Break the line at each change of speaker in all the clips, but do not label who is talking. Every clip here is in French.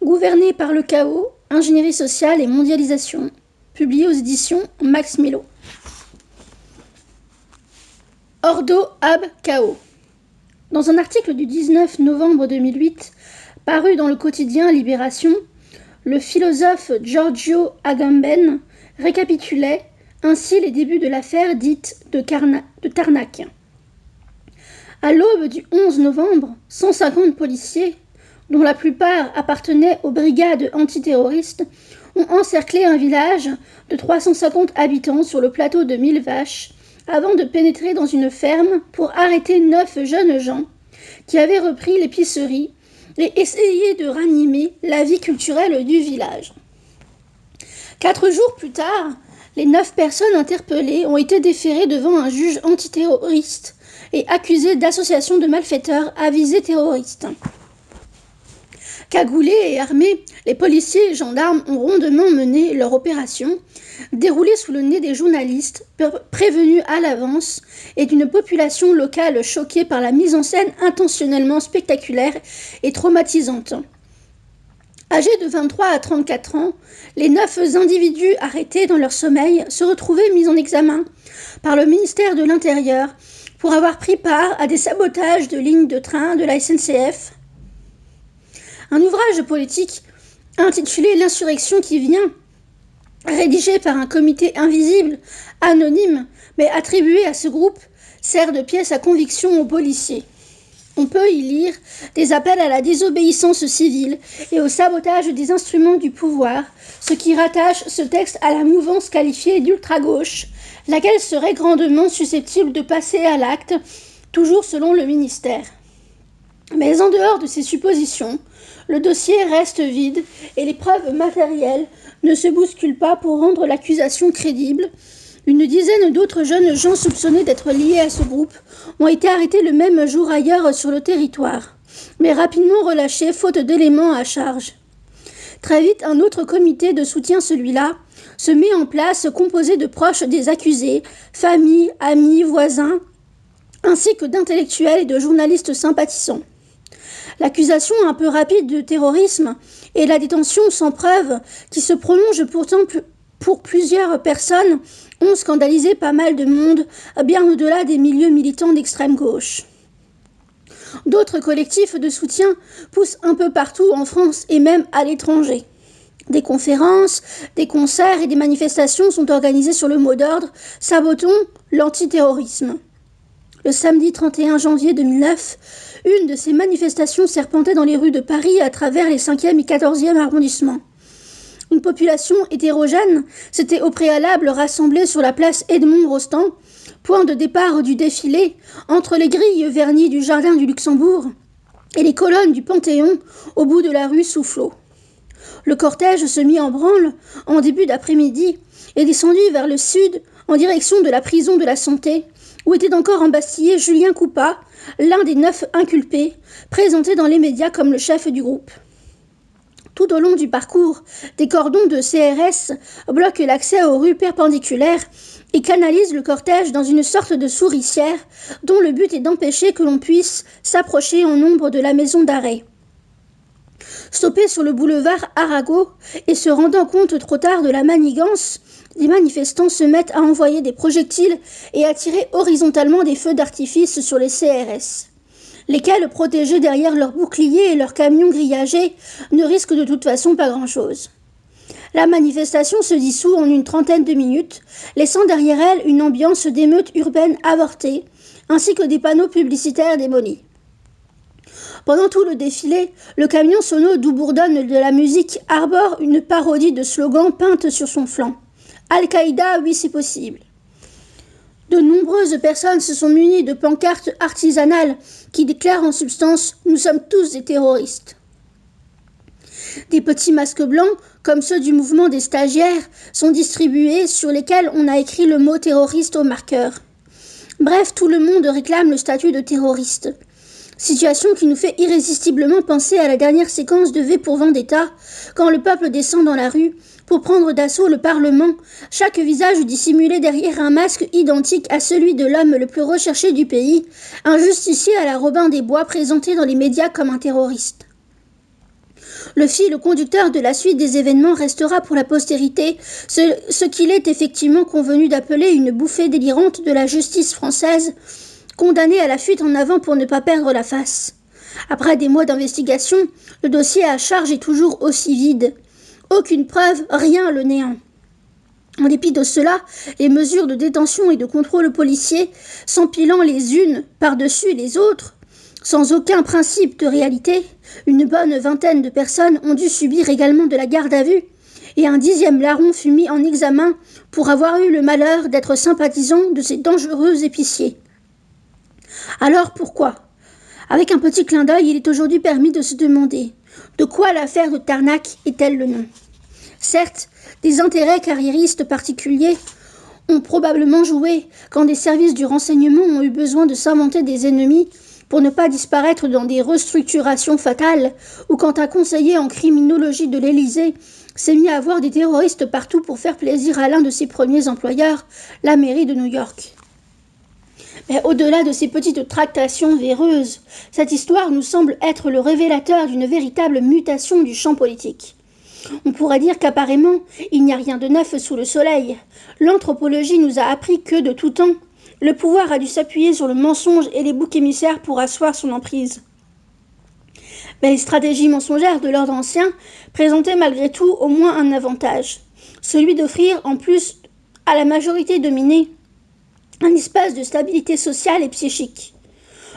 Gouverné par le chaos, ingénierie sociale et mondialisation. Publié aux éditions Max Milo. Ordo ab chaos. Dans un article du 19 novembre 2008, paru dans le quotidien Libération, le philosophe Giorgio Agamben récapitulait ainsi les débuts de l'affaire dite de Tarnac. À l'aube du 11 novembre, 150 policiers, dont la plupart appartenaient aux brigades antiterroristes, ont encerclé un village de 350 habitants sur le plateau de Millevaches avant de pénétrer dans une ferme pour arrêter 9 jeunes gens qui avaient repris l'épicerie et essayer de ranimer la vie culturelle du village. 4 jours plus tard, les 9 personnes interpellées ont été déférées devant un juge antiterroriste et accusées d'association de malfaiteurs à visée terroriste. Cagoulés et armés, les policiers et gendarmes ont rondement mené leur opération, déroulée sous le nez des journalistes, prévenus à l'avance, et d'une population locale choquée par la mise en scène intentionnellement spectaculaire et traumatisante. Âgés de 23 à 34 ans, les 9 individus arrêtés dans leur sommeil se retrouvaient mis en examen par le ministère de l'Intérieur pour avoir pris part à des sabotages de lignes de train de la SNCF. Un ouvrage politique intitulé « L'insurrection qui vient », rédigé par un comité invisible, anonyme, mais attribué à ce groupe, sert de pièce à conviction aux policiers. On peut y lire des appels à la désobéissance civile et au sabotage des instruments du pouvoir, ce qui rattache ce texte à la mouvance qualifiée d'ultra-gauche, laquelle serait grandement susceptible de passer à l'acte, toujours selon le ministère. Mais en dehors de ces suppositions, le dossier reste vide et les preuves matérielles ne se bousculent pas pour rendre l'accusation crédible. Une dizaine d'autres jeunes gens soupçonnés d'être liés à ce groupe ont été arrêtés le même jour ailleurs sur le territoire, mais rapidement relâchés faute d'éléments à charge. Très vite, un autre comité de soutien, celui-là, se met en place composé de proches des accusés, familles, amis, voisins, ainsi que d'intellectuels et de journalistes sympathisants. L'accusation un peu rapide de terrorisme et la détention sans preuve, qui se prolonge pourtant pour plusieurs personnes, ont scandalisé pas mal de monde, bien au-delà des milieux militants d'extrême gauche. D'autres collectifs de soutien poussent un peu partout en France et même à l'étranger. Des conférences, des concerts et des manifestations sont organisés sur le mot d'ordre « Sabotons l'antiterrorisme ». Le samedi 31 janvier 2009, une de ces manifestations serpentait dans les rues de Paris à travers les 5e et 14e arrondissements. Une population hétérogène s'était au préalable rassemblée sur la place Edmond-Rostand, point de départ du défilé, entre les grilles vernies du Jardin du Luxembourg et les colonnes du Panthéon au bout de la rue Soufflot. Le cortège se mit en branle en début d'après-midi et descendit vers le sud en direction de la prison de la Santé, où était encore embastillé Julien Coupat, l'un des 9 inculpés, présenté dans les médias comme le chef du groupe. Tout au long du parcours, des cordons de CRS bloquent l'accès aux rues perpendiculaires et canalisent le cortège dans une sorte de souricière dont le but est d'empêcher que l'on puisse s'approcher en nombre de la maison d'arrêt. Stoppés sur le boulevard Arago et se rendant compte trop tard de la manigance, les manifestants se mettent à envoyer des projectiles et à tirer horizontalement des feux d'artifice sur les CRS, lesquels, protégés derrière leurs boucliers et leurs camions grillagés, ne risquent de toute façon pas grand-chose. La manifestation se dissout en une trentaine de minutes, laissant derrière elle une ambiance d'émeute urbaine avortée, ainsi que des panneaux publicitaires démolis. Pendant tout le défilé, le camion sono d'où bourdonne de la musique arbore une parodie de slogans peintes sur son flanc. Al-Qaïda, oui c'est possible. De nombreuses personnes se sont munies de pancartes artisanales qui déclarent en substance « Nous sommes tous des terroristes ». Des petits masques blancs, comme ceux du mouvement des stagiaires, sont distribués sur lesquels on a écrit le mot terroriste au marqueur. Bref, tout le monde réclame le statut de terroriste. Situation qui nous fait irrésistiblement penser à la dernière séquence de V pour Vendetta, quand le peuple descend dans la rue pour prendre d'assaut le Parlement, chaque visage dissimulé derrière un masque identique à celui de l'homme le plus recherché du pays, un justicier à la Robin des Bois présenté dans les médias comme un terroriste. Le fil conducteur de la suite des événements restera pour la postérité ce qu'il est effectivement convenu d'appeler une bouffée délirante de la justice française, condamnée à la fuite en avant pour ne pas perdre la face. Après des mois d'investigation, le dossier à charge est toujours aussi vide. Aucune preuve, rien, le néant. En dépit de cela, les mesures de détention et de contrôle policier, s'empilant les unes par-dessus les autres, sans aucun principe de réalité, une bonne vingtaine de personnes ont dû subir également de la garde à vue, et un 10e larron fut mis en examen pour avoir eu le malheur d'être sympathisant de ces dangereux épiciers. Alors pourquoi ? Avec un petit clin d'œil, il est aujourd'hui permis de se demander de quoi l'affaire de Tarnac est-elle le nom ? Certes, des intérêts carriéristes particuliers ont probablement joué quand des services du renseignement ont eu besoin de s'inventer des ennemis pour ne pas disparaître dans des restructurations fatales, ou quand un conseiller en criminologie de l'Élysée s'est mis à voir des terroristes partout pour faire plaisir à l'un de ses premiers employeurs, la mairie de New York. Mais au-delà de ces petites tractations véreuses, cette histoire nous semble être le révélateur d'une véritable mutation du champ politique. On pourrait dire qu'apparemment, il n'y a rien de neuf sous le soleil. L'anthropologie nous a appris que, de tout temps, le pouvoir a dû s'appuyer sur le mensonge et les boucs émissaires pour asseoir son emprise. Mais les stratégies mensongères de l'ordre ancien présentaient malgré tout au moins un avantage, celui d'offrir, en plus à la majorité dominée, un espace de stabilité sociale et psychique.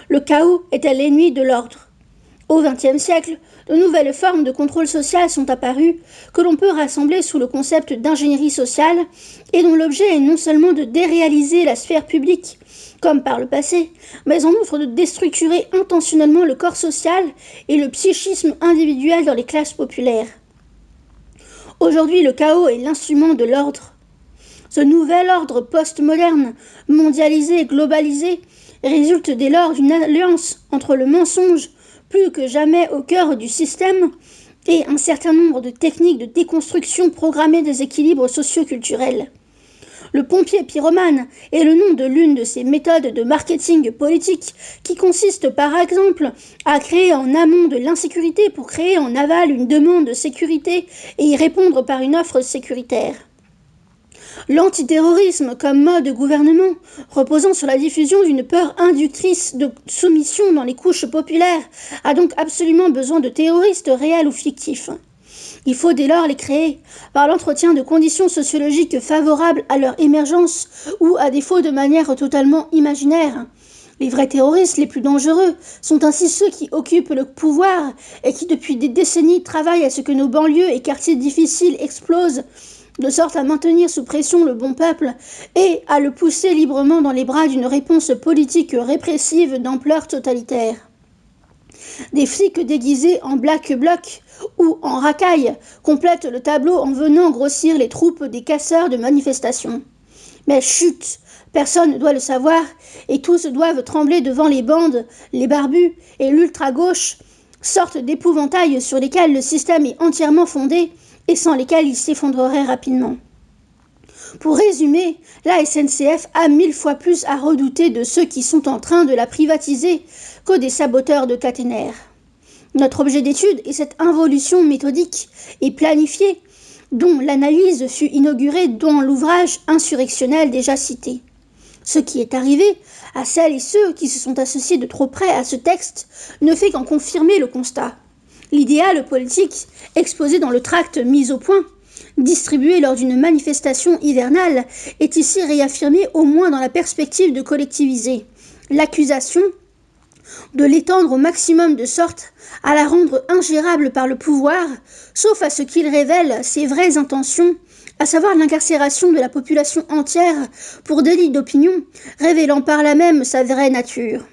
Le chaos était l'ennemi de l'ordre. Au XXe siècle, de nouvelles formes de contrôle social sont apparues que l'on peut rassembler sous le concept d'ingénierie sociale et dont l'objet est non seulement de déréaliser la sphère publique, comme par le passé, mais en outre de déstructurer intentionnellement le corps social et le psychisme individuel dans les classes populaires. Aujourd'hui, le chaos est l'instrument de l'ordre. Ce nouvel ordre post-moderne, mondialisé et globalisé, résulte dès lors d'une alliance entre le mensonge, plus que jamais au cœur du système, et un certain nombre de techniques de déconstruction programmées des équilibres socio-culturels. Le pompier pyromane est le nom de l'une de ces méthodes de marketing politique qui consiste par exemple à créer en amont de l'insécurité pour créer en aval une demande de sécurité et y répondre par une offre sécuritaire. L'antiterrorisme comme mode de gouvernement, reposant sur la diffusion d'une peur inductrice de soumission dans les couches populaires, a donc absolument besoin de terroristes réels ou fictifs. Il faut dès lors les créer, par l'entretien de conditions sociologiques favorables à leur émergence ou à défaut de manière totalement imaginaire. Les vrais terroristes les plus dangereux sont ainsi ceux qui occupent le pouvoir et qui depuis des décennies travaillent à ce que nos banlieues et quartiers difficiles explosent, de sorte à maintenir sous pression le bon peuple et à le pousser librement dans les bras d'une réponse politique répressive d'ampleur totalitaire. Des flics déguisés en Black Bloc ou en racailles complètent le tableau en venant grossir les troupes des casseurs de manifestations. Mais chut, personne ne doit le savoir et tous doivent trembler devant les bandes, les barbus et l'ultra-gauche, sorte d'épouvantails sur lesquels le système est entièrement fondé et sans lesquels il s'effondrerait rapidement. Pour résumer, la SNCF a 1000 fois plus à redouter de ceux qui sont en train de la privatiser que des saboteurs de caténaires. Notre objet d'étude est cette involution méthodique et planifiée dont l'analyse fut inaugurée dans l'ouvrage insurrectionnel déjà cité. Ce qui est arrivé à celles et ceux qui se sont associés de trop près à ce texte ne fait qu'en confirmer le constat. L'idéal politique, exposé dans le tract mis au point, distribué lors d'une manifestation hivernale, est ici réaffirmé au moins dans la perspective de collectiviser l'accusation, de l'étendre au maximum de sorte à la rendre ingérable par le pouvoir, sauf à ce qu'il révèle ses vraies intentions, à savoir l'incarcération de la population entière pour délit d'opinion, révélant par là même sa vraie nature.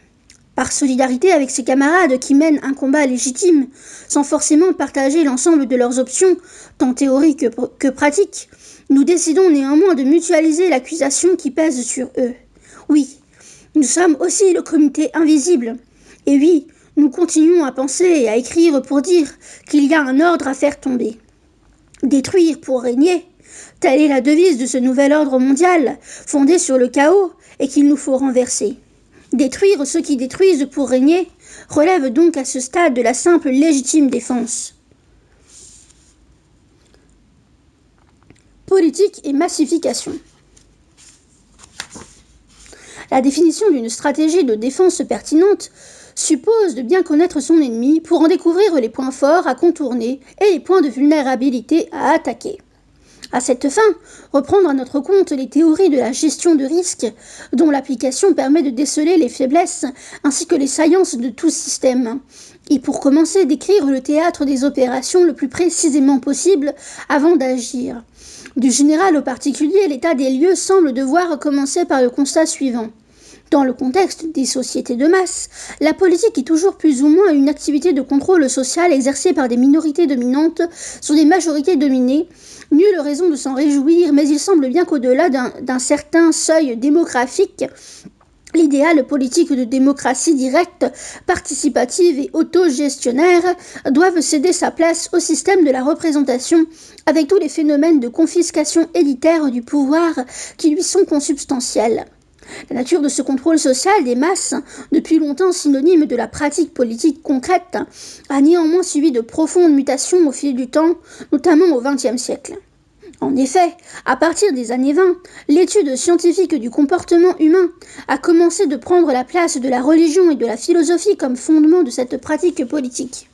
Par solidarité avec ses camarades qui mènent un combat légitime, sans forcément partager l'ensemble de leurs options, tant théoriques que pratiques, nous décidons néanmoins de mutualiser l'accusation qui pèse sur eux. Oui, nous sommes aussi le comité invisible. Et oui, nous continuons à penser et à écrire pour dire qu'il y a un ordre à faire tomber. Détruire pour régner, telle est la devise de ce nouvel ordre mondial, fondé sur le chaos et qu'il nous faut renverser. Détruire ceux qui détruisent pour régner relève donc à ce stade de la simple légitime défense. Politique et massification. La définition d'une stratégie de défense pertinente suppose de bien connaître son ennemi pour en découvrir les points forts à contourner et les points de vulnérabilité à attaquer. À cette fin, reprendre à notre compte les théories de la gestion de risque, dont l'application permet de déceler les faiblesses ainsi que les saillances de tout système. Et pour commencer, décrire le théâtre des opérations le plus précisément possible avant d'agir. Du général au particulier, l'état des lieux semble devoir commencer par le constat suivant. Dans le contexte des sociétés de masse, la politique est toujours plus ou moins une activité de contrôle social exercée par des minorités dominantes sur des majorités dominées. Nulle raison de s'en réjouir, mais il semble bien qu'au-delà d'un certain seuil démographique, l'idéal politique de démocratie directe, participative et autogestionnaire doivent céder sa place au système de la représentation avec tous les phénomènes de confiscation élitaire du pouvoir qui lui sont consubstantiels. La nature de ce contrôle social des masses, depuis longtemps synonyme de la pratique politique concrète, a néanmoins suivi de profondes mutations au fil du temps, notamment au XXe siècle. En effet, à partir des années 20, l'étude scientifique du comportement humain a commencé de prendre la place de la religion et de la philosophie comme fondement de cette pratique politique.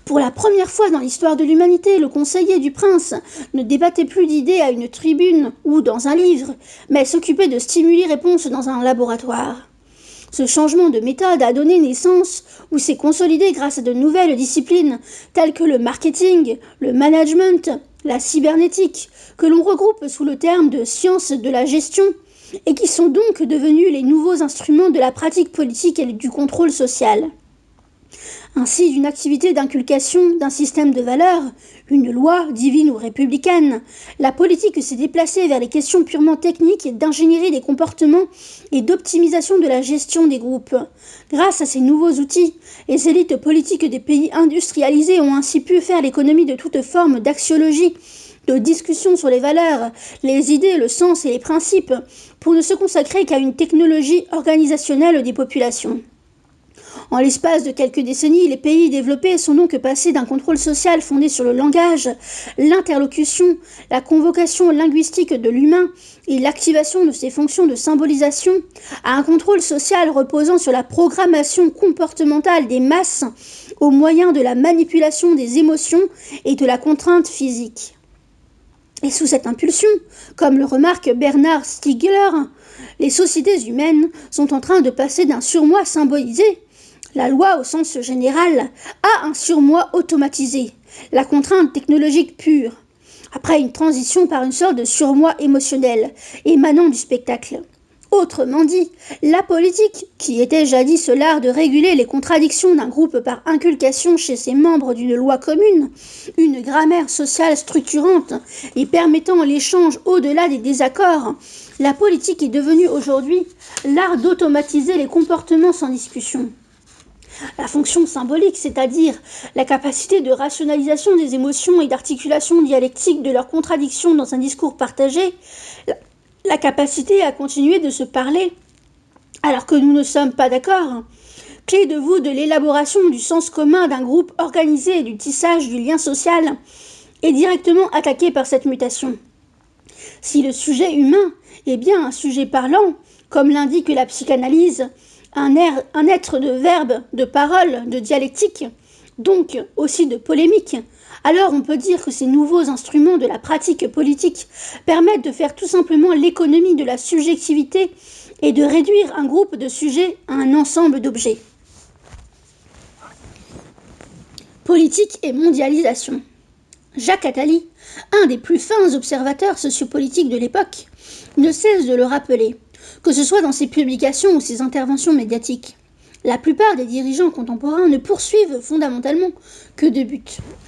Pour la première fois dans l'histoire de l'humanité, le conseiller du prince ne débattait plus d'idées à une tribune ou dans un livre, mais s'occupait de stimuli-réponses dans un laboratoire. Ce changement de méthode a donné naissance ou s'est consolidé grâce à de nouvelles disciplines telles que le marketing, le management, la cybernétique, que l'on regroupe sous le terme de sciences de la gestion et qui sont donc devenus les nouveaux instruments de la pratique politique et du contrôle social. Ainsi, d'une activité d'inculcation d'un système de valeurs, une loi divine ou républicaine, la politique s'est déplacée vers les questions purement techniques d'ingénierie des comportements et d'optimisation de la gestion des groupes. Grâce à ces nouveaux outils, les élites politiques des pays industrialisés ont ainsi pu faire l'économie de toute forme d'axiologie, de discussion sur les valeurs, les idées, le sens et les principes, pour ne se consacrer qu'à une technologie organisationnelle des populations. En l'espace de quelques décennies, les pays développés sont donc passés d'un contrôle social fondé sur le langage, l'interlocution, la convocation linguistique de l'humain et l'activation de ses fonctions de symbolisation, à un contrôle social reposant sur la programmation comportementale des masses au moyen de la manipulation des émotions et de la contrainte physique. Et sous cette impulsion, comme le remarque Bernard Stiegler, les sociétés humaines sont en train de passer d'un surmoi symbolisé, la loi au sens général, à un surmoi automatisé, la contrainte technologique pure, après une transition par une sorte de surmoi émotionnel émanant du spectacle. Autrement dit, la politique, qui était jadis l'art de réguler les contradictions d'un groupe par inculcation chez ses membres d'une loi commune, une grammaire sociale structurante et permettant l'échange au-delà des désaccords, la politique est devenue aujourd'hui l'art d'automatiser les comportements sans discussion. La fonction symbolique, c'est-à-dire la capacité de rationalisation des émotions et d'articulation dialectique de leurs contradictions dans un discours partagé, la capacité à continuer de se parler alors que nous ne sommes pas d'accord, clé de voûte de l'élaboration du sens commun d'un groupe organisé et du tissage du lien social, est directement attaquée par cette mutation. Si le sujet humain est bien un sujet parlant, comme l'indique la psychanalyse, un être de verbe, de parole, de dialectique, donc aussi de polémique, alors on peut dire que ces nouveaux instruments de la pratique politique permettent de faire tout simplement l'économie de la subjectivité et de réduire un groupe de sujets à un ensemble d'objets. Politique et mondialisation. Jacques Attali, un des plus fins observateurs sociopolitiques de l'époque, ne cesse de le rappeler, que ce soit dans ses publications ou ses interventions médiatiques. La plupart des dirigeants contemporains ne poursuivent fondamentalement que deux buts.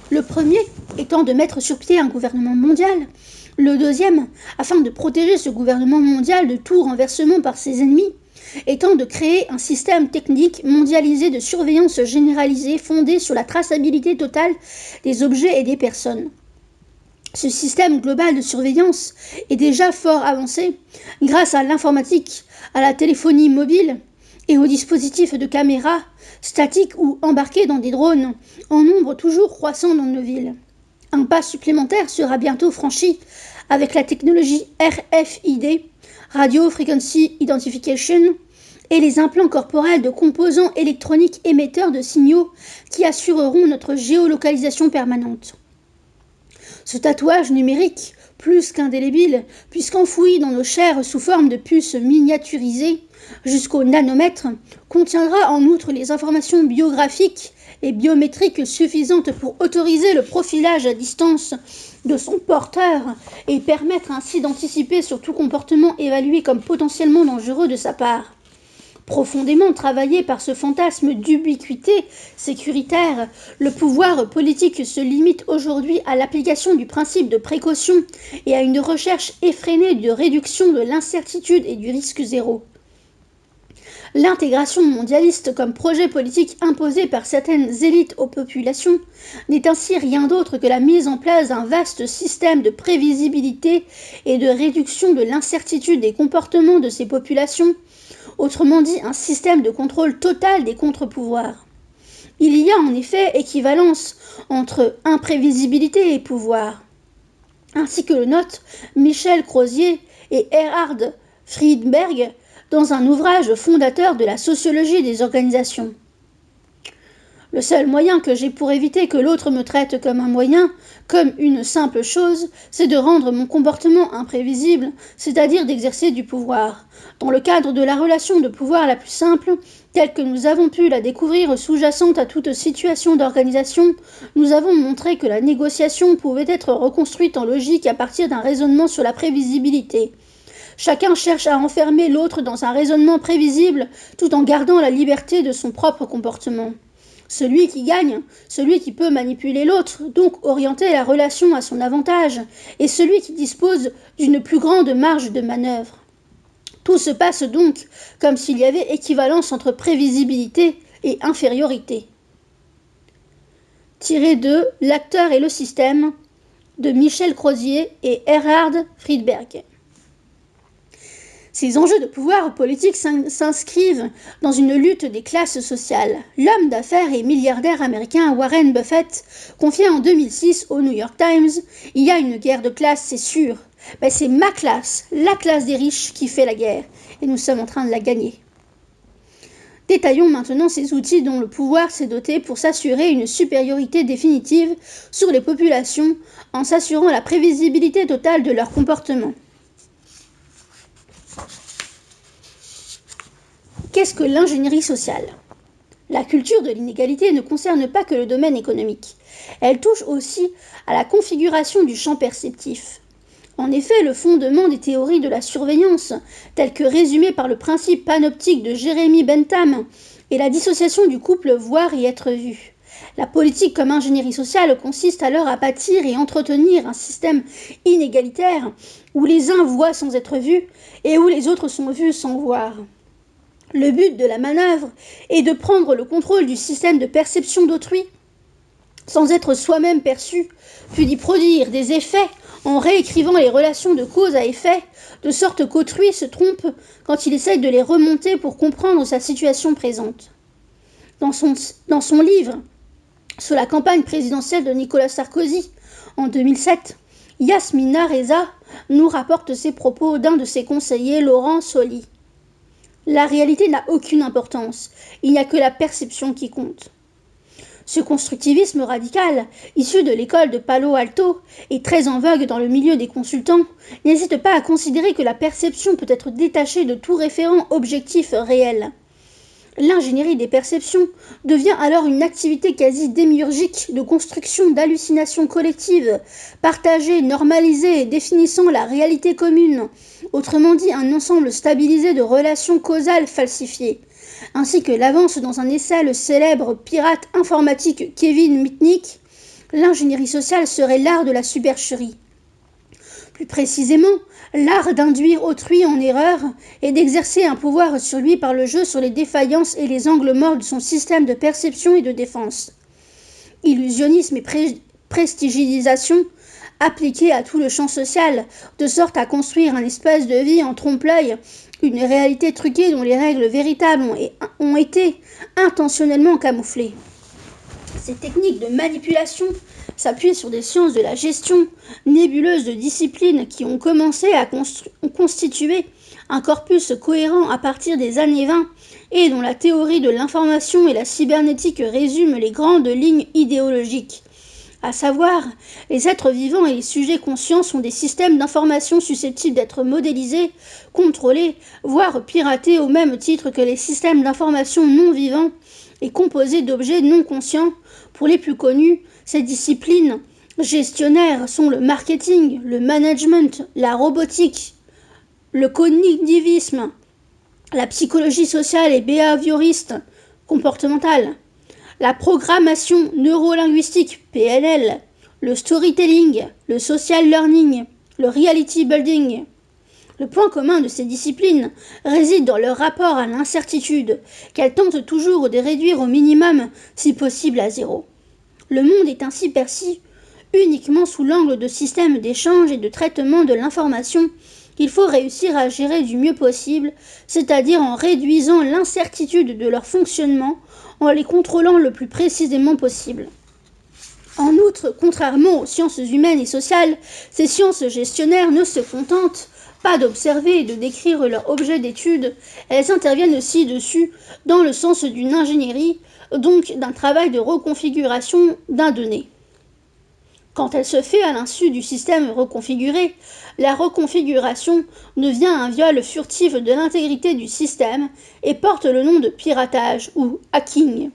Le premier étant de mettre sur pied un gouvernement mondial, le deuxième, afin de protéger ce gouvernement mondial de tout renversement par ses ennemis, étant de créer un système technique mondialisé de surveillance généralisée fondé sur la traçabilité totale des objets et des personnes. Ce système global de surveillance est déjà fort avancé grâce à l'informatique, à la téléphonie mobile et aux dispositifs de caméra statiques ou embarqués dans des drones, en nombre toujours croissant dans nos villes. Un pas supplémentaire sera bientôt franchi avec la technologie RFID, Radio Frequency Identification, et les implants corporels de composants électroniques émetteurs de signaux qui assureront notre géolocalisation permanente. Ce tatouage numérique, plus qu'indélébile, puisqu'enfoui dans nos chairs sous forme de puces miniaturisées jusqu'au nanomètre, contiendra en outre les informations biographiques et biométriques suffisantes pour autoriser le profilage à distance de son porteur et permettre ainsi d'anticiper sur tout comportement évalué comme potentiellement dangereux de sa part. Profondément travaillé par ce fantasme d'ubiquité sécuritaire, le pouvoir politique se limite aujourd'hui à l'application du principe de précaution et à une recherche effrénée de réduction de l'incertitude et du risque zéro. L'intégration mondialiste comme projet politique imposé par certaines élites aux populations n'est ainsi rien d'autre que la mise en place d'un vaste système de prévisibilité et de réduction de l'incertitude des comportements de ces populations, autrement dit un système de contrôle total des contre-pouvoirs. Il y a en effet équivalence entre imprévisibilité et pouvoir. Ainsi que le note Michel Crozier et Erhard Friedberg dans un ouvrage fondateur de la sociologie des organisations. Le seul moyen que j'ai pour éviter que l'autre me traite comme un moyen, comme une simple chose, c'est de rendre mon comportement imprévisible, c'est-à-dire d'exercer du pouvoir. Dans le cadre de la relation de pouvoir la plus simple, telle que nous avons pu la découvrir sous-jacente à toute situation d'organisation, nous avons montré que la négociation pouvait être reconstruite en logique à partir d'un raisonnement sur la prévisibilité. Chacun cherche à enfermer l'autre dans un raisonnement prévisible tout en gardant la liberté de son propre comportement. Celui qui gagne, celui qui peut manipuler l'autre, donc orienter la relation à son avantage, est celui qui dispose d'une plus grande marge de manœuvre. Tout se passe donc comme s'il y avait équivalence entre prévisibilité et infériorité. Tiré de L'acteur et le système de Michel Crozier et Erhard Friedberg. Ces enjeux de pouvoir politique s'inscrivent dans une lutte des classes sociales. L'homme d'affaires et milliardaire américain Warren Buffett confiait en 2006 au New York Times « Il y a une guerre de classe, c'est sûr. Mais c'est ma classe, la classe des riches, qui fait la guerre. Et nous sommes en train de la gagner. » Détaillons maintenant ces outils dont le pouvoir s'est doté pour s'assurer une supériorité définitive sur les populations en s'assurant la prévisibilité totale de leur comportement. Qu'est-ce que l'ingénierie sociale ? La culture de l'inégalité ne concerne pas que le domaine économique. Elle touche aussi à la configuration du champ perceptif. En effet, le fondement des théories de la surveillance, telles que résumées par le principe panoptique de Jeremy Bentham, est la dissociation du couple voir et être vu. La politique comme ingénierie sociale consiste alors à bâtir et entretenir un système inégalitaire où les uns voient sans être vus et où les autres sont vus sans voir. Le but de la manœuvre est de prendre le contrôle du système de perception d'autrui sans être soi-même perçu, puis d'y produire des effets en réécrivant les relations de cause à effet, de sorte qu'autrui se trompe quand il essaye de les remonter pour comprendre sa situation présente. Dans son livre sur la campagne présidentielle de Nicolas Sarkozy en 2007, Yasmina Reza nous rapporte ces propos d'un de ses conseillers, Laurent Soli. La réalité n'a aucune importance, il n'y a que la perception qui compte. Ce constructivisme radical, issu de l'école de Palo Alto et très en vogue dans le milieu des consultants, n'hésite pas à considérer que la perception peut être détachée de tout référent objectif réel. L'ingénierie des perceptions devient alors une activité quasi démiurgique de construction d'hallucinations collectives, partagées, normalisées et définissant la réalité commune, autrement dit un ensemble stabilisé de relations causales falsifiées, ainsi que l'avance dans un essai le célèbre pirate informatique Kevin Mitnick, l'ingénierie sociale serait l'art de la supercherie. Plus précisément, l'art d'induire autrui en erreur et d'exercer un pouvoir sur lui par le jeu sur les défaillances et les angles morts de son système de perception et de défense. Illusionnisme et prestigilisation appliqués à tout le champ social, de sorte à construire un espace de vie en trompe-l'œil, une réalité truquée dont les règles véritables ont été intentionnellement camouflées. Ces techniques de manipulation s'appuient sur des sciences de la gestion, nébuleuses de disciplines qui ont commencé à constituer un corpus cohérent à partir des années 20 et dont la théorie de l'information et la cybernétique résument les grandes lignes idéologiques. À savoir, les êtres vivants et les sujets conscients sont des systèmes d'information susceptibles d'être modélisés, contrôlés, voire piratés au même titre que les systèmes d'information non vivants et composés d'objets non conscients. Pour les plus connus, ces disciplines gestionnaires sont le marketing, le management, la robotique, le cognitivisme, la psychologie sociale et behavioriste comportementale, la programmation neurolinguistique (PNL), le storytelling, le social learning, le reality building. Le point commun de ces disciplines réside dans leur rapport à l'incertitude, qu'elles tentent toujours de réduire au minimum, si possible à zéro. Le monde est ainsi perçu uniquement sous l'angle de systèmes d'échange et de traitement de l'information qu'il faut réussir à gérer du mieux possible, c'est-à-dire en réduisant l'incertitude de leur fonctionnement, en les contrôlant le plus précisément possible. En outre, contrairement aux sciences humaines et sociales, ces sciences gestionnaires ne se contentent pas d'observer et de décrire leur objet d'étude, elles interviennent aussi dessus dans le sens d'une ingénierie, donc d'un travail de reconfiguration d'un donné. Quand elle se fait à l'insu du système reconfiguré, la reconfiguration devient un viol furtif de l'intégrité du système et porte le nom de piratage ou hacking.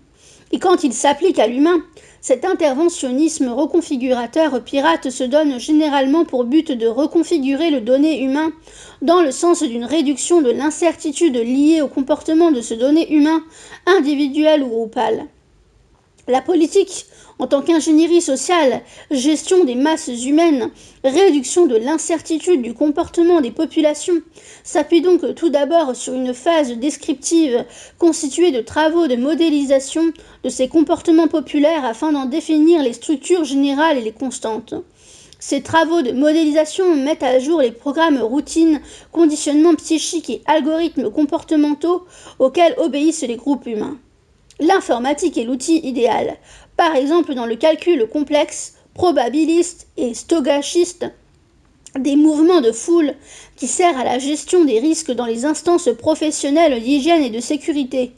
Et quand il s'applique à l'humain, cet interventionnisme reconfigurateur pirate se donne généralement pour but de reconfigurer le donné humain dans le sens d'une réduction de l'incertitude liée au comportement de ce donné humain, individuel ou groupal. La politique, en tant qu'ingénierie sociale, gestion des masses humaines, réduction de l'incertitude du comportement des populations, s'appuie donc tout d'abord sur une phase descriptive constituée de travaux de modélisation de ces comportements populaires afin d'en définir les structures générales et les constantes. Ces travaux de modélisation mettent à jour les programmes routines, conditionnements psychiques et algorithmes comportementaux auxquels obéissent les groupes humains. L'informatique est l'outil idéal, par exemple dans le calcul complexe, probabiliste et stochastique des mouvements de foule qui sert à la gestion des risques dans les instances professionnelles d'hygiène et de sécurité,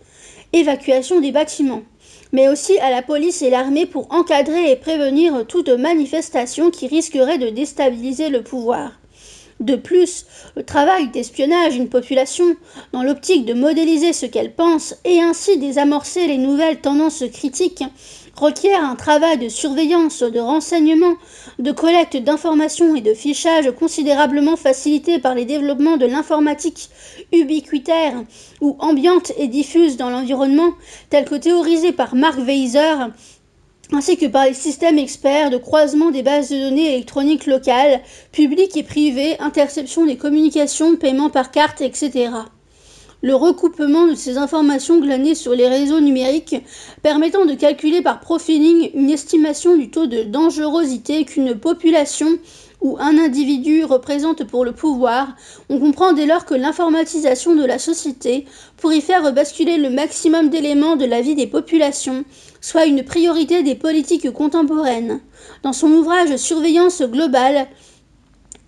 évacuation des bâtiments, mais aussi à la police et l'armée pour encadrer et prévenir toute manifestation qui risquerait de déstabiliser le pouvoir. De plus, le travail d'espionnage d'une population, dans l'optique de modéliser ce qu'elle pense et ainsi désamorcer les nouvelles tendances critiques, requiert un travail de surveillance, de renseignement, de collecte d'informations et de fichage considérablement facilité par les développements de l'informatique ubiquitaire ou ambiante et diffuse dans l'environnement, tel que théorisé par Mark Weiser, ainsi que par les systèmes experts de croisement des bases de données électroniques locales, publiques et privées, interception des communications, paiement par carte, etc. Le recoupement de ces informations glanées sur les réseaux numériques permettant de calculer par profiling une estimation du taux de dangerosité qu'une population ou un individu représente pour le pouvoir, on comprend dès lors que l'informatisation de la société, pour y faire basculer le maximum d'éléments de la vie des populations, soit une priorité des politiques contemporaines. Dans son ouvrage Surveillance globale,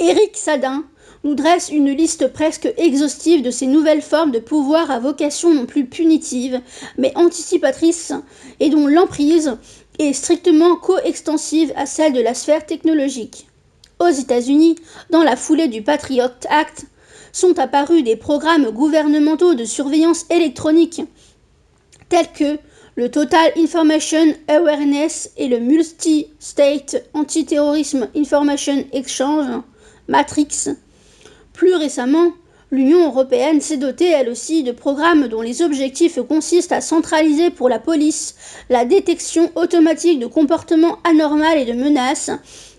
Éric Sadin nous dresse une liste presque exhaustive de ces nouvelles formes de pouvoir à vocation non plus punitive, mais anticipatrice, et dont l'emprise est strictement coextensive à celle de la sphère technologique. Aux États-Unis, dans la foulée du Patriot Act, sont apparus des programmes gouvernementaux de surveillance électronique, tels que le Total Information Awareness et le Multi-State Anti-Terrorism Information Exchange, Matrix. Plus récemment, l'Union européenne s'est dotée elle aussi de programmes dont les objectifs consistent à centraliser pour la police la détection automatique de comportements anormaux et de menaces,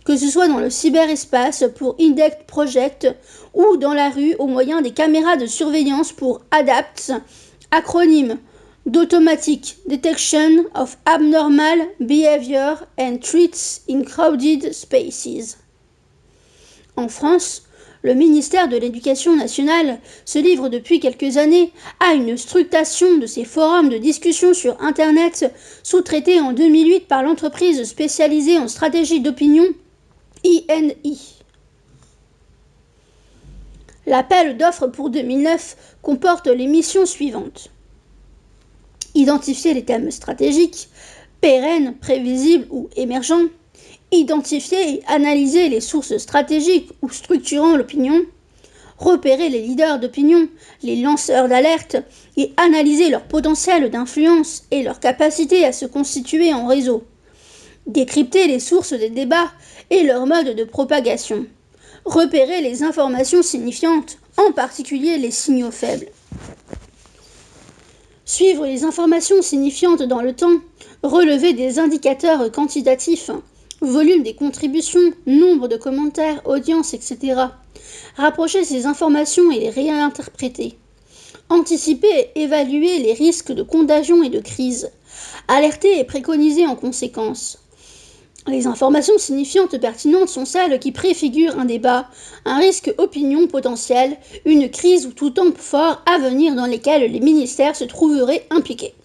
que ce soit dans le cyberespace pour Index Project ou dans la rue au moyen des caméras de surveillance pour ADAPT, acronyme d'Automatic Detection of Abnormal Behavior and Threats in Crowded Spaces. En France, Le ministère de l'Éducation nationale se livre depuis quelques années à une structuration de ces forums de discussion sur Internet sous-traités en 2008 par l'entreprise spécialisée en stratégie d'opinion INI. L'appel d'offres pour 2009 comporte les missions suivantes. Identifier les thèmes stratégiques, pérennes, prévisibles ou émergents. Identifier et analyser les sources stratégiques ou structurant l'opinion. Repérer les leaders d'opinion, les lanceurs d'alerte et analyser leur potentiel d'influence et leur capacité à se constituer en réseau. Décrypter les sources des débats et leur mode de propagation. Repérer les informations signifiantes, en particulier les signaux faibles. Suivre les informations signifiantes dans le temps, relever des indicateurs quantitatifs, volume des contributions, nombre de commentaires, audience, etc. Rapprocher ces informations et les réinterpréter. Anticiper et évaluer les risques de contagion et de crise. Alerter et préconiser en conséquence. Les informations signifiantes pertinentes sont celles qui préfigurent un débat, un risque opinion potentiel, une crise ou tout temps fort à venir dans lesquels les ministères se trouveraient impliqués.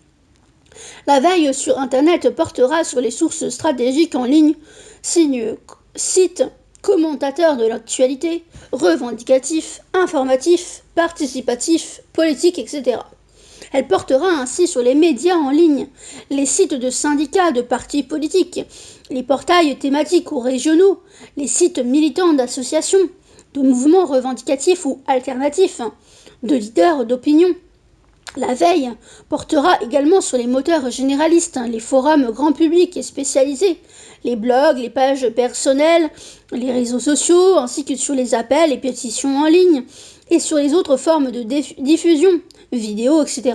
La veille sur Internet portera sur les sources stratégiques en ligne, sites, commentateurs de l'actualité, revendicatifs, informatifs, participatifs, politiques, etc. Elle portera ainsi sur les médias en ligne, les sites de syndicats, de partis politiques, les portails thématiques ou régionaux, les sites militants d'associations, de mouvements revendicatifs ou alternatifs, de leaders d'opinion. La veille portera également sur les moteurs généralistes, les forums grand public et spécialisés, les blogs, les pages personnelles, les réseaux sociaux, ainsi que sur les appels et pétitions en ligne, et sur les autres formes de diffusion, vidéos, etc.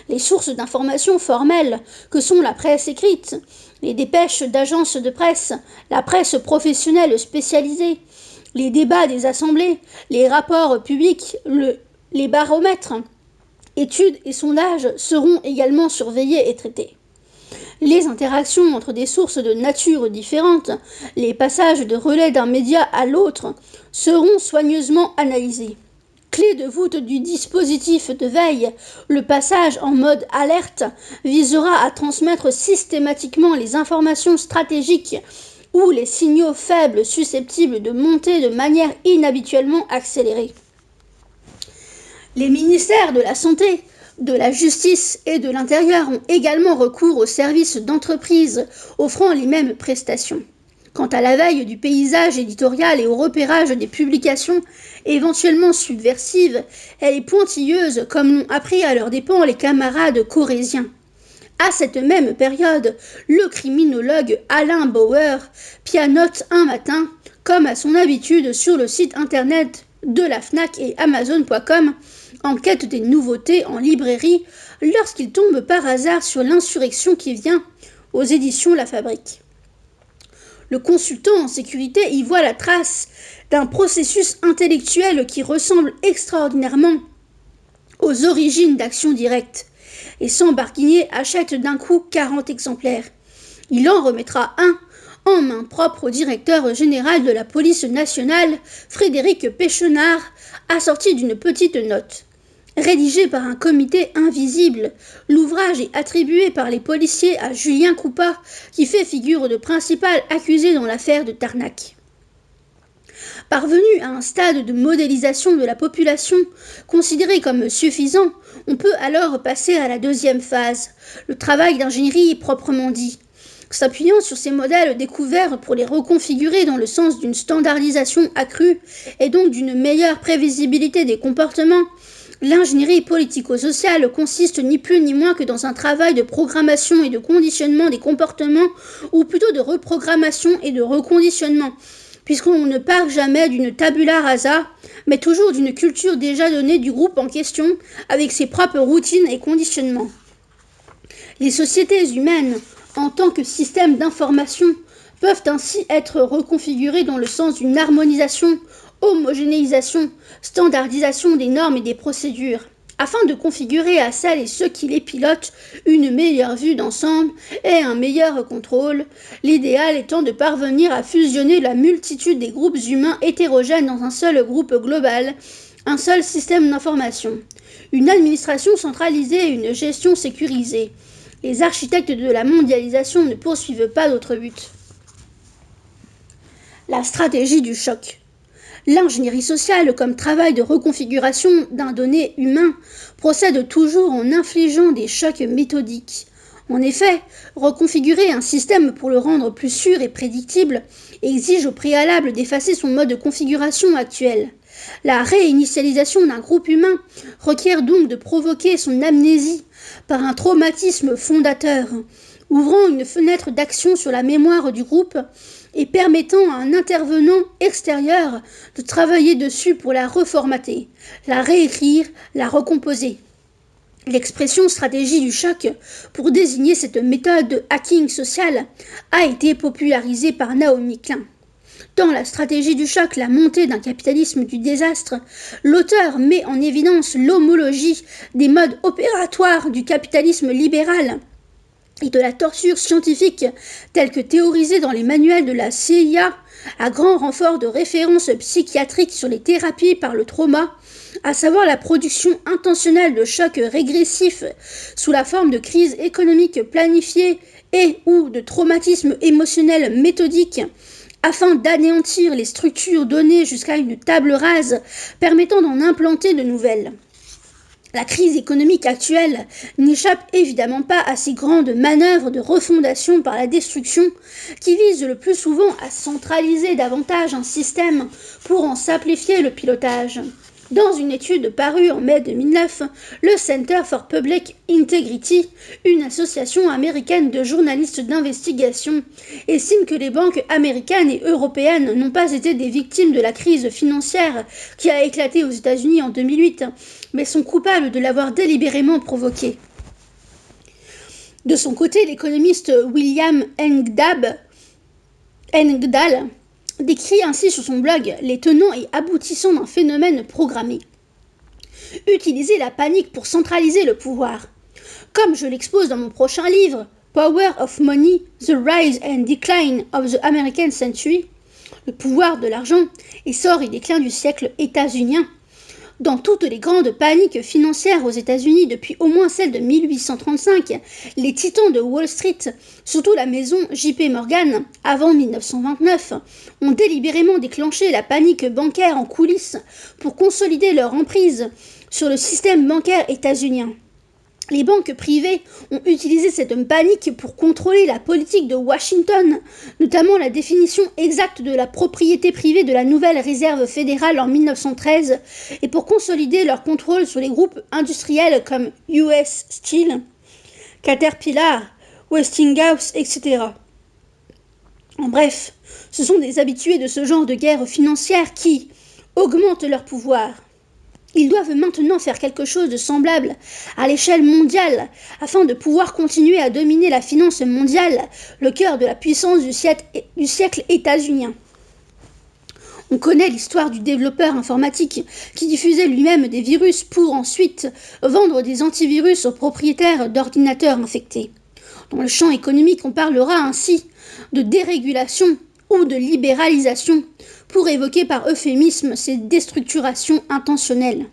Les sources d'informations formelles, que sont la presse écrite, les dépêches d'agences de presse, la presse professionnelle spécialisée, les débats des assemblées, les rapports publics, les baromètres, études et sondages seront également surveillés et traités. Les interactions entre des sources de nature différentes, les passages de relais d'un média à l'autre, seront soigneusement analysés. Clé de voûte du dispositif de veille, le passage en mode alerte visera à transmettre systématiquement les informations stratégiques ou les signaux faibles susceptibles de monter de manière inhabituellement accélérée. Les ministères de la Santé, de la Justice et de l'Intérieur ont également recours aux services d'entreprises offrant les mêmes prestations. Quant à la veille du paysage éditorial et au repérage des publications éventuellement subversives, elle est pointilleuse comme l'ont appris à leurs dépens les camarades corésiens. À cette même période, le criminologue Alain Bauer pianote un matin, comme à son habitude sur le site internet de la Fnac et Amazon.com, en quête des nouveautés en librairie, lorsqu'il tombe par hasard sur l'insurrection qui vient aux éditions La Fabrique. Le consultant en sécurité y voit la trace d'un processus intellectuel qui ressemble extraordinairement aux origines d'Action Directe, et sans barguigner achète d'un coup 40 exemplaires. Il en remettra un en main propre au directeur général de la police nationale, Frédéric Péchenard, assorti d'une petite note. Rédigé par un comité invisible, l'ouvrage est attribué par les policiers à Julien Coupat, qui fait figure de principal accusé dans l'affaire de Tarnac. Parvenu à un stade de modélisation de la population considéré comme suffisant, on peut alors passer à la deuxième phase, le travail d'ingénierie proprement dit. S'appuyant sur ces modèles découverts pour les reconfigurer dans le sens d'une standardisation accrue et donc d'une meilleure prévisibilité des comportements, l'ingénierie politico-sociale consiste ni plus ni moins que dans un travail de programmation et de conditionnement des comportements, ou plutôt de reprogrammation et de reconditionnement, puisqu'on ne part jamais d'une tabula rasa, mais toujours d'une culture déjà donnée du groupe en question, avec ses propres routines et conditionnements. Les sociétés humaines, en tant que système d'information, peuvent ainsi être reconfigurées dans le sens d'une harmonisation, homogénéisation, standardisation des normes et des procédures. afin de configurer à celles et ceux qui les pilotent une meilleure vue d'ensemble et un meilleur contrôle, l'idéal étant de parvenir à fusionner la multitude des groupes humains hétérogènes dans un seul groupe global, un seul système d'information, une administration centralisée et une gestion sécurisée. Les architectes de la mondialisation ne poursuivent pas d'autre but. La stratégie du choc. L'ingénierie sociale, comme travail de reconfiguration d'un donné humain, procède toujours en infligeant des chocs méthodiques. En effet, reconfigurer un système pour le rendre plus sûr et prédictible exige au préalable d'effacer son mode de configuration actuel. La réinitialisation d'un groupe humain requiert donc de provoquer son amnésie par un traumatisme fondateur, ouvrant une fenêtre d'action sur la mémoire du groupe et permettant à un intervenant extérieur de travailler dessus pour la reformater, la réécrire, la recomposer. L'expression stratégie du choc pour désigner cette méthode de hacking social a été popularisée par Naomi Klein. Dans la stratégie du choc, la montée d'un capitalisme du désastre, l'auteur met en évidence l'homologie des modes opératoires du capitalisme libéral et de la torture scientifique telle que théorisée dans les manuels de la CIA, à grand renfort de références psychiatriques sur les thérapies par le trauma, à savoir la production intentionnelle de chocs régressifs sous la forme de crises économiques planifiées et ou de traumatismes émotionnels méthodiques, afin d'anéantir les structures données jusqu'à une table rase permettant d'en implanter de nouvelles. La crise économique actuelle n'échappe évidemment pas à ces grandes manœuvres de refondation par la destruction qui visent le plus souvent à centraliser davantage un système pour en simplifier le pilotage. Dans une étude parue en mai 2009, le Center for Public Integrity, une association américaine de journalistes d'investigation, estime que les banques américaines et européennes n'ont pas été des victimes de la crise financière qui a éclaté aux États-Unis en 2008, mais sont coupables de l'avoir délibérément provoquée. De son côté, l'économiste William Engdahl décrit ainsi sur son blog les tenants et aboutissants d'un phénomène programmé. Utiliser la panique pour centraliser le pouvoir. Comme je l'expose dans mon prochain livre, Power of Money, The Rise and Decline of the American Century, le pouvoir de l'argent, essor et déclin du siècle états-unien. Dans toutes les grandes paniques financières aux États-Unis depuis au moins celle de 1835, les titans de Wall Street, surtout la maison J.P. Morgan, avant 1929, ont délibérément déclenché la panique bancaire en coulisses pour consolider leur emprise sur le système bancaire états-unien. Les banques privées ont utilisé cette panique pour contrôler la politique de Washington, notamment la définition exacte de la propriété privée de la nouvelle réserve fédérale en 1913 et pour consolider leur contrôle sur les groupes industriels comme US Steel, Caterpillar, Westinghouse, etc. En bref, ce sont des habitués de ce genre de guerre financière qui augmentent leur pouvoir. Ils doivent maintenant faire quelque chose de semblable à l'échelle mondiale afin de pouvoir continuer à dominer la finance mondiale, le cœur de la puissance du siècle états-unien. On connaît l'histoire du développeur informatique qui diffusait lui-même des virus pour ensuite vendre des antivirus aux propriétaires d'ordinateurs infectés. Dans le champ économique, on parlera ainsi de dérégulation ou de libéralisation pour évoquer par euphémisme ces déstructurations intentionnelles.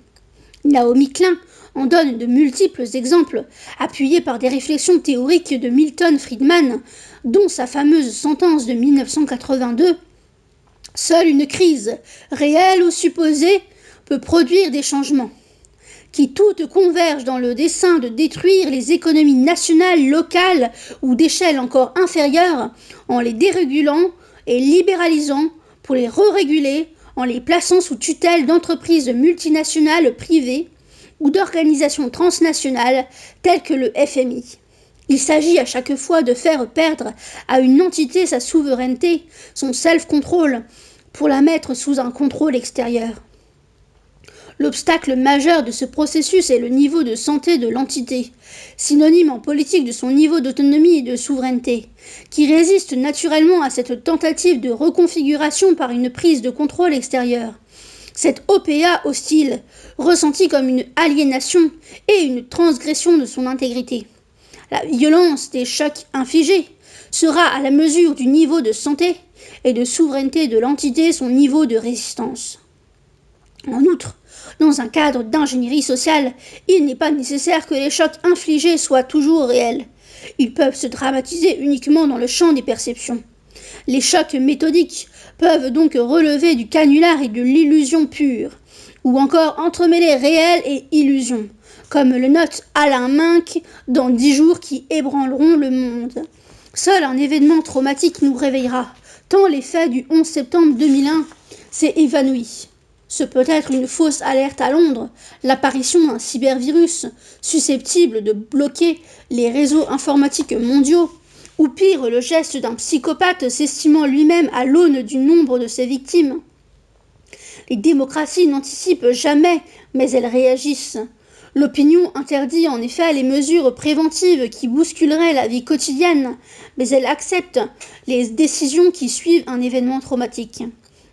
Naomi Klein en donne de multiples exemples, appuyés par des réflexions théoriques de Milton Friedman, dont sa fameuse sentence de 1982 « Seule une crise, réelle ou supposée, peut produire des changements » qui toutes convergent dans le dessein de détruire les économies nationales, locales ou d'échelle encore inférieure en les dérégulant et libéralisant pour les re-réguler en les plaçant sous tutelle d'entreprises multinationales privées ou d'organisations transnationales telles que le FMI. Il s'agit à chaque fois de faire perdre à une entité sa souveraineté, son self-control, pour la mettre sous un contrôle extérieur. L'obstacle majeur de ce processus est le niveau de santé de l'entité, synonyme en politique de son niveau d'autonomie et de souveraineté, qui résiste naturellement à cette tentative de reconfiguration par une prise de contrôle extérieur. Cette OPA hostile, ressentie comme une aliénation et une transgression de son intégrité. La violence des chocs infligés sera à la mesure du niveau de santé et de souveraineté de l'entité son niveau de résistance. En outre, dans un cadre d'ingénierie sociale, il n'est pas nécessaire que les chocs infligés soient toujours réels. Ils peuvent se dramatiser uniquement dans le champ des perceptions. Les chocs méthodiques peuvent donc relever du canular et de l'illusion pure, ou encore entremêler réel et illusion, comme le note Alain Minck dans 10 jours qui ébranleront le monde. Seul un événement traumatique nous réveillera, tant les faits du 11 septembre 2001 s'est évanoui. Ce peut être une fausse alerte à Londres, l'apparition d'un cybervirus susceptible de bloquer les réseaux informatiques mondiaux, ou pire, le geste d'un psychopathe s'estimant lui-même à l'aune du nombre de ses victimes. Les démocraties n'anticipent jamais, mais elles réagissent. L'opinion interdit en effet les mesures préventives qui bousculeraient la vie quotidienne, mais elle accepte les décisions qui suivent un événement traumatique.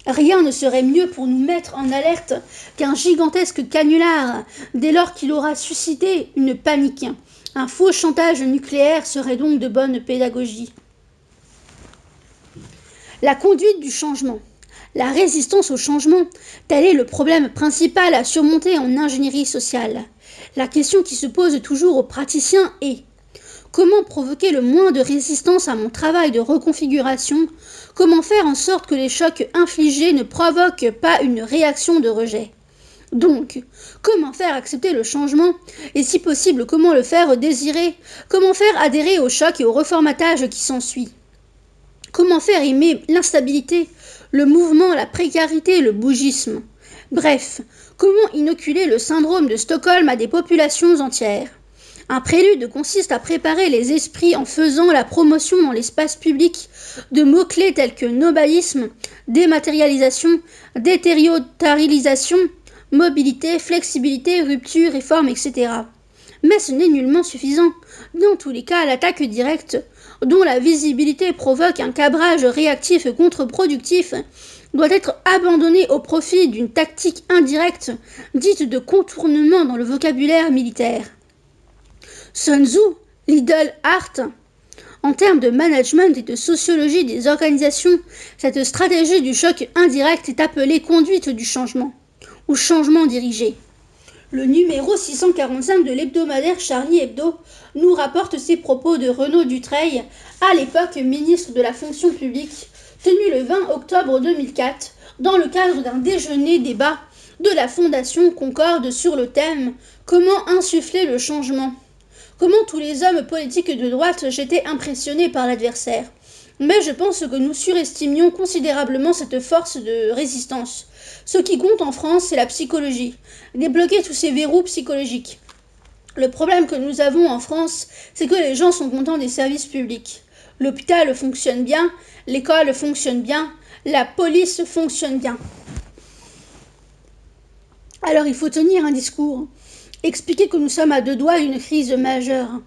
Rien ne serait mieux pour nous mettre en alerte qu'un gigantesque canular, dès lors qu'il aura suscité une panique. Un faux chantage nucléaire serait donc de bonne pédagogie. La conduite du changement. La résistance au changement, tel est le problème principal à surmonter en ingénierie sociale. La question qui se pose toujours aux praticiens est: comment provoquer le moins de résistance à mon travail de reconfiguration? Comment faire en sorte que les chocs infligés ne provoquent pas une réaction de rejet? Donc, comment faire accepter le changement? Et si possible, comment le faire désirer? Comment faire adhérer au choc et au reformatage qui s'ensuit? Comment faire aimer l'instabilité, le mouvement, la précarité, le bougisme? Bref, comment inoculer le syndrome de Stockholm à des populations entières? Un prélude consiste à préparer les esprits en faisant la promotion dans l'espace public de mots-clés tels que nomadisme, dématérialisation, déterritorialisation, mobilité, flexibilité, rupture, réforme, etc. Mais ce n'est nullement suffisant. Dans tous les cas, l'attaque directe, dont la visibilité provoque un cabrage réactif contre-productif, doit être abandonnée au profit d'une tactique indirecte, dite de contournement dans le vocabulaire militaire. Sun Tzu, Lidl Art. En termes de management et de sociologie des organisations, cette stratégie du choc indirect est appelée conduite du changement, ou changement dirigé. Le numéro 645 de l'hebdomadaire Charlie Hebdo nous rapporte ces propos de Renaud Dutreil, à l'époque ministre de la fonction publique, tenu le 20 octobre 2004, dans le cadre d'un déjeuner-débat de la Fondation Concorde sur le thème « Comment insuffler le changement ?» Comment tous les hommes politiques de droite j'étais impressionnés par l'adversaire. Mais je pense que nous surestimions considérablement cette force de résistance. Ce qui compte en France, c'est la psychologie. Débloquer tous ces verrous psychologiques. Le problème que nous avons en France, c'est que les gens sont contents des services publics. L'hôpital fonctionne bien, l'école fonctionne bien, la police fonctionne bien. Alors il faut tenir un discours. Expliquer que nous sommes à 2 doigts d'une crise majeure.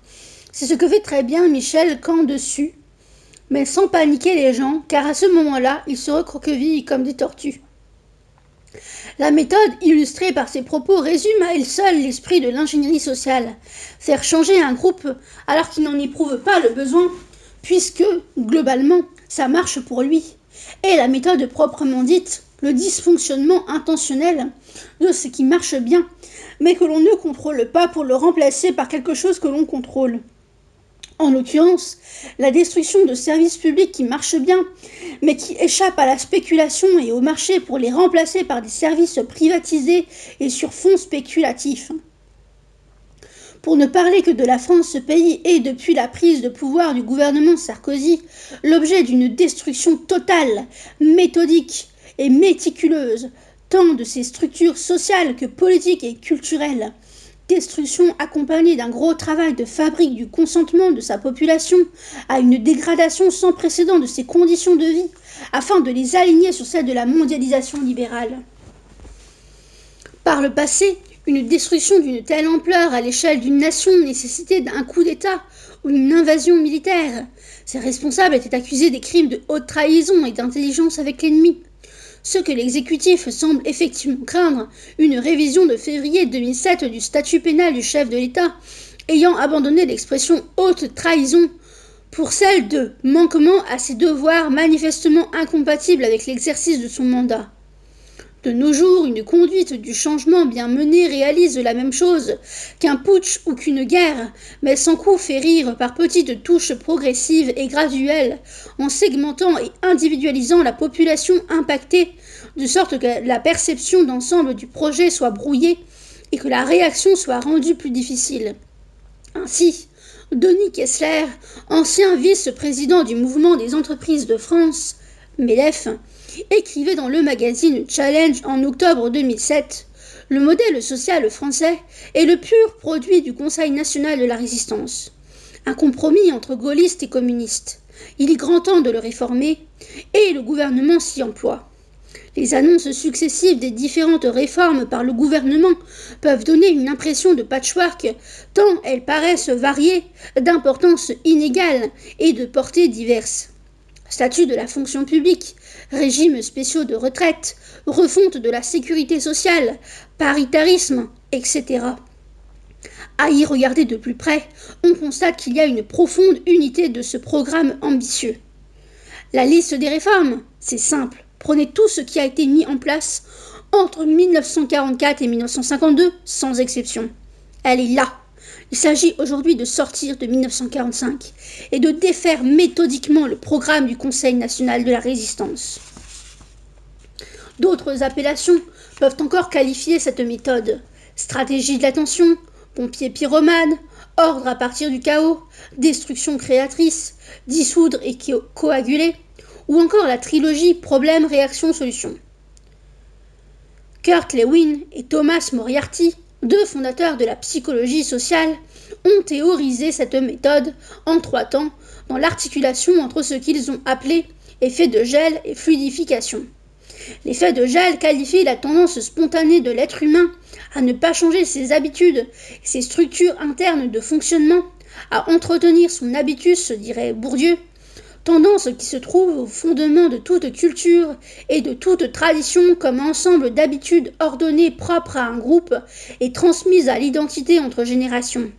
C'est ce que fait très bien Michel Camdessus, mais sans paniquer les gens, car à ce moment-là, ils se recroquevillent comme des tortues. La méthode illustrée par ces propos résume à elle seule l'esprit de l'ingénierie sociale. Faire changer un groupe alors qu'il n'en éprouve pas le besoin, puisque, globalement, ça marche pour lui. Et la méthode proprement dite, le dysfonctionnement intentionnel de ce qui marche bien, mais que l'on ne contrôle pas pour le remplacer par quelque chose que l'on contrôle. En l'occurrence, la destruction de services publics qui marchent bien, mais qui échappent à la spéculation et au marché pour les remplacer par des services privatisés et sur fonds spéculatifs. Pour ne parler que de la France, ce pays est, depuis la prise de pouvoir du gouvernement Sarkozy, l'objet d'une destruction totale, méthodique et méticuleuse, tant de ses structures sociales que politiques et culturelles. Destruction accompagnée d'un gros travail de fabrique du consentement de sa population à une dégradation sans précédent de ses conditions de vie, afin de les aligner sur celles de la mondialisation libérale. Par le passé, une destruction d'une telle ampleur à l'échelle d'une nation nécessitait un coup d'État ou une invasion militaire. Ses responsables étaient accusés des crimes de haute trahison et d'intelligence avec l'ennemi. ce que l'exécutif semble effectivement craindre, une révision de février 2007 du statut pénal du chef de l'État, ayant abandonné l'expression haute trahison pour celle de manquement à ses devoirs manifestement incompatibles avec l'exercice de son mandat. De nos jours, une conduite du changement bien menée réalise la même chose qu'un putsch ou qu'une guerre, mais sans coup fait rire par petites touches progressives et graduelles, en segmentant et individualisant la population impactée, de sorte que la perception d'ensemble du projet soit brouillée et que la réaction soit rendue plus difficile. Ainsi, Denis Kessler, ancien vice-président du Mouvement des entreprises de France, MEDEF, écrivait dans le magazine Challenge en octobre 2007 « Le modèle social français est le pur produit du Conseil national de la résistance, un compromis entre gaullistes et communistes. Il est grand temps de le réformer et le gouvernement s'y emploie. Les annonces successives des différentes réformes par le gouvernement peuvent donner une impression de patchwork, tant elles paraissent variées, d'importance inégale et de portées diverses. Statut de la fonction publique, régimes spéciaux de retraite, refonte de la sécurité sociale, paritarisme, etc. À y regarder de plus près, on constate qu'il y a une profonde unité de ce programme ambitieux. La liste des réformes, c'est simple. Prenez tout ce qui a été mis en place entre 1944 et 1952, sans exception. Elle est là. Il s'agit aujourd'hui de sortir de 1945 et de défaire méthodiquement le programme du Conseil national de la résistance. D'autres appellations peuvent encore qualifier cette méthode. Stratégie de l'attention, pompier pyromane, ordre à partir du chaos, destruction créatrice, dissoudre et coaguler, ou encore la trilogie problème, réaction, solution. Kurt Lewin et Thomas Moriarty, deux fondateurs de la psychologie sociale, ont théorisé cette méthode en 3 temps dans l'articulation entre ce qu'ils ont appelé effet de gel et fluidification. L'effet de gel qualifie la tendance spontanée de l'être humain à ne pas changer ses habitudes et ses structures internes de fonctionnement, à entretenir son habitus, dirait Bourdieu, tendance qui se trouve au fondement de toute culture et de toute tradition comme ensemble d'habitudes ordonnées propres à un groupe et transmises à l'identité entre générations.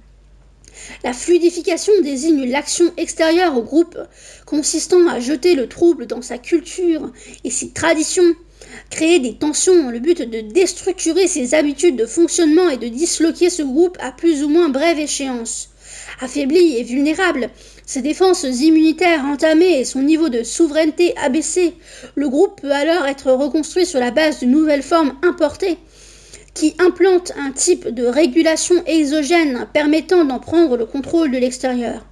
La fluidification désigne l'action extérieure au groupe, consistant à jeter le trouble dans sa culture et ses traditions, créer des tensions dans le but de déstructurer ses habitudes de fonctionnement et de disloquer ce groupe à plus ou moins brève échéance. Affaibli et vulnérable, ses défenses immunitaires entamées et son niveau de souveraineté abaissé, le groupe peut alors être reconstruit sur la base de nouvelles formes importées qui implantent un type de régulation exogène permettant d'en prendre le contrôle de l'extérieur.